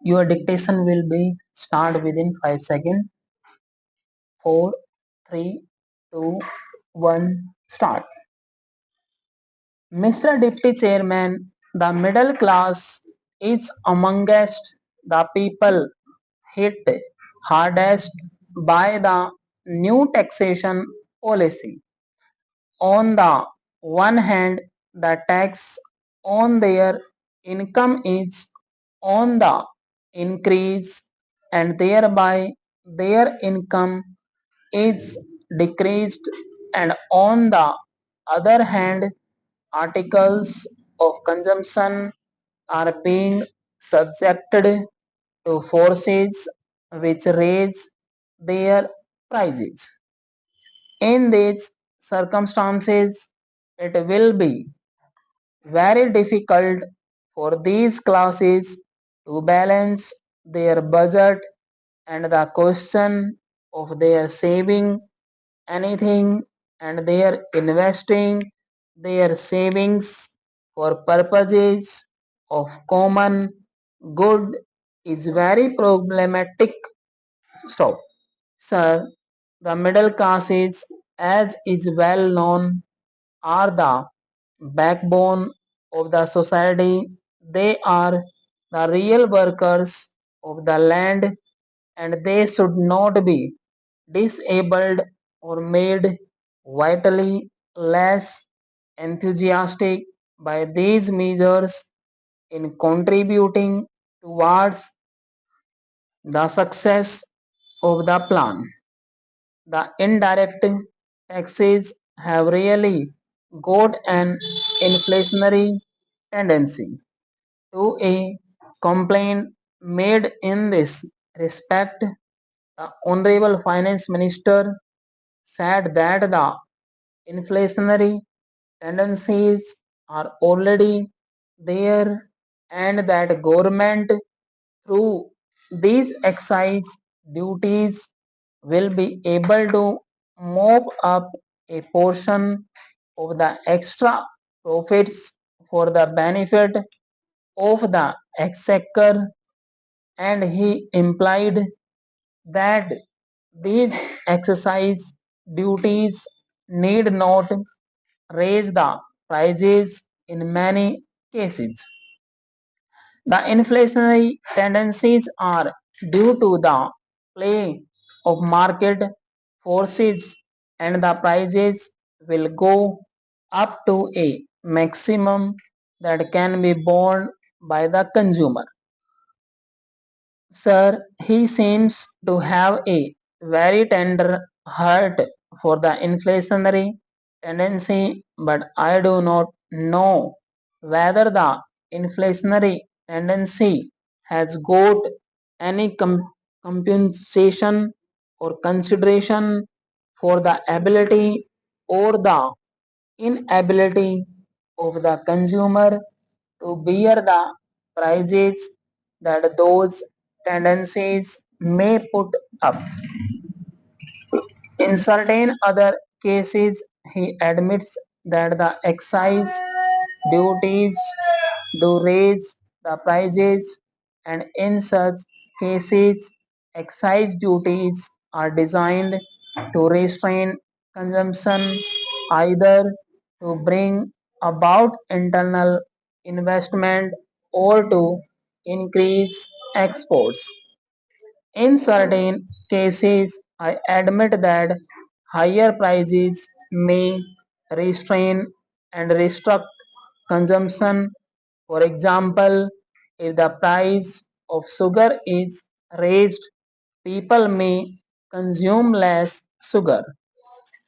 Your dictation will be start within 5 seconds. 4, 3, 2, 1, start. Mr. Deputy Chairman, the middle class is amongst the people hit hardest by the new taxation policy. On the one hand, the tax on their income is on the increase and thereby their income is decreased, and on the other hand, articles of consumption are being subjected to forces which raise their prices. In these circumstances, it will be very difficult for these classes to balance their budget, and the question of their saving anything and their investing their savings for purposes of common good is very problematic. Stop. Sir, the middle classes, as is well known, are the backbone of the society. They are the real workers of the land, and they should not be disabled or made vitally less enthusiastic by these measures in contributing towards the success of the plan. The indirect taxes have really got an inflationary tendency. To a complaint made in this respect, the Honorable Finance Minister said that the inflationary tendencies are already there and that government through these excise duties will be able to mop up a portion of the extra profits for the benefit of the exchequer, and he implied that these excise duties need not raise the prices in many cases. The inflationary tendencies are due to the play of market forces, and the prices will go up to a maximum that can be borne by the consumer. Sir, he seems to have a very tender heart for the inflationary tendency, but I do not know whether the inflationary tendency has got any compensation or consideration for the ability or the inability of the consumer to bear the prices that those tendencies may put up. In certain other cases, he admits that the excise duties do raise the prices, and in such cases, excise duties are designed to restrain consumption, either to bring about internal investment or to increase exports. In certain cases, I admit that higher prices may restrain and restrict consumption. For example, if the price of sugar is raised, people may consume less sugar.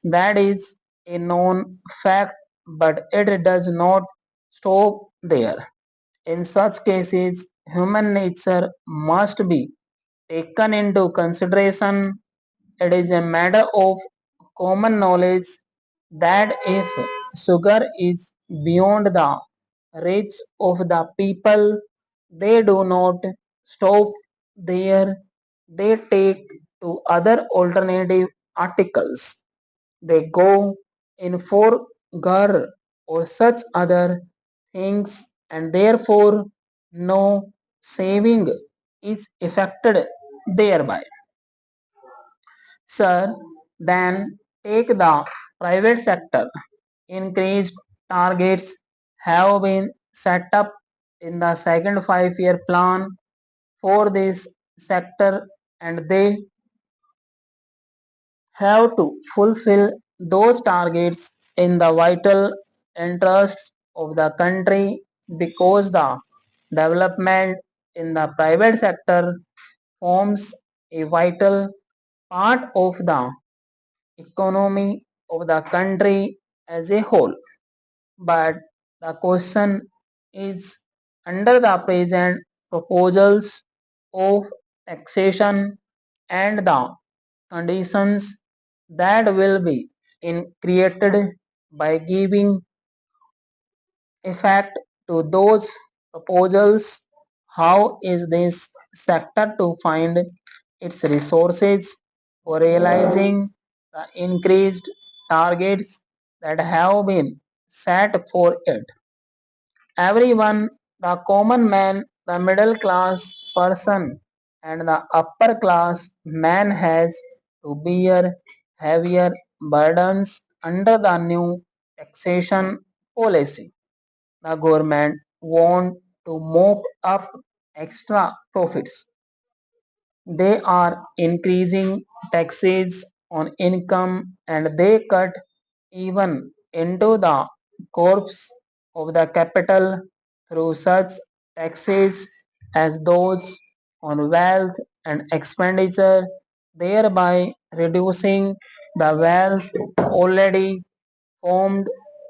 That is a known fact, but it does not stop there. In such cases, human nature must be taken into consideration. It is a matter of common knowledge that if sugar is beyond the reach of the people, they do not stop there. They take to other alternative articles. They go in for gar or such other things, and therefore no saving is affected thereby. Sir, then take the private sector. Increased targets have been set up in the second 5-year plan for this sector, and they have to fulfill those targets in the vital interests of the country, because the development in the private sector forms a vital part of the economy of the country as a whole. But the question is, under the present proposals of taxation and the conditions that will be created by giving effect to those proposals, how is this sector to find its resources for realizing the increased targets that have been set for it? Everyone, the common man, the middle class person, and the upper class man, has to bear heavier burdens under the new taxation policy. The government want to mop up extra profits. They are increasing taxes on income, and they cut even into the corpse of the capital through such taxes as those on wealth and expenditure, thereby reducing the wealth already formed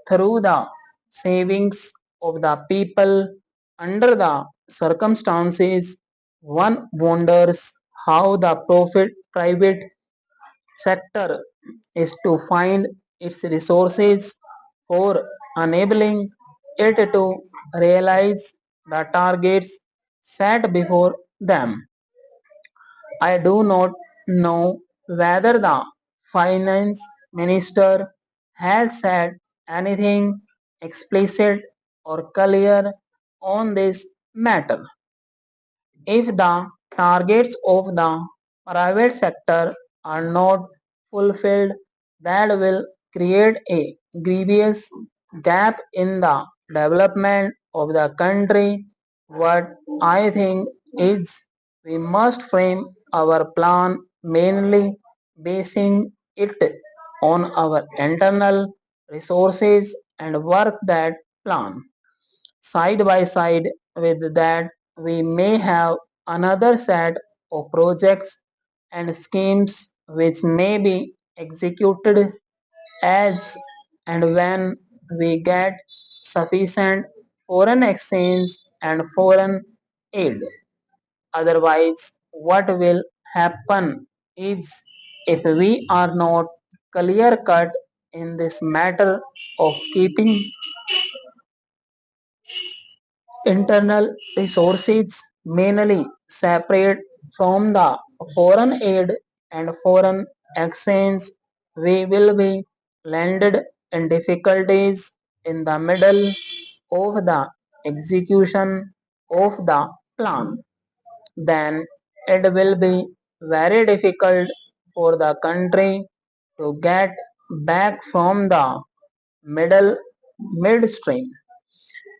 through the savings of the people. Under the circumstances, one wonders how the private sector is to find its resources for enabling it to realize the targets set before them. I do not know whether the finance minister has said anything explicit or clear on this matter. If the targets of the private sector are not fulfilled, that will create a grievous gap in the development of the country. What I think is, we must frame our plan mainly basing it on our internal resources and work that plan. Side by side with that, we may have another set of projects and schemes which may be executed as and when we get sufficient foreign exchange and foreign aid. Otherwise, what will happen is, if we are not clear cut in this matter of keeping internal resources mainly separate from the foreign aid and foreign exchange, we will be landed in difficulties in the middle of the execution of the plan. Then it will be very difficult for the country to get back from the middle midstream.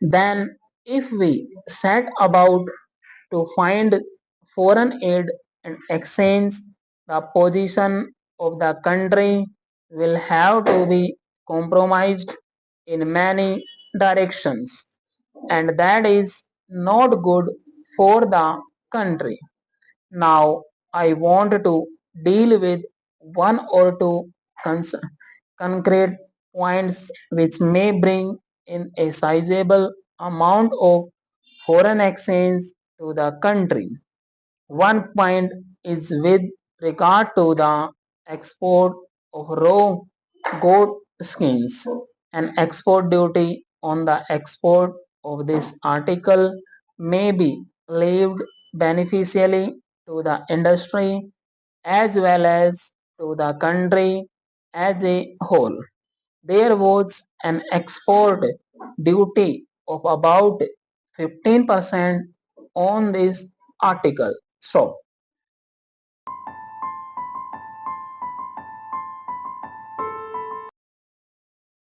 Then, if we set about to find foreign aid and exchange, the position of the country will have to be compromised in many directions, and that is not good for the country. Now, I want to deal with one or two concrete points which may bring in a sizable amount of foreign exchange to the country. One point is with regard to the export of raw goat skins. An export duty on the export of this article may be levied beneficially to the industry as well as to the country as a whole. There was an export duty of about 15% on this article. Stop.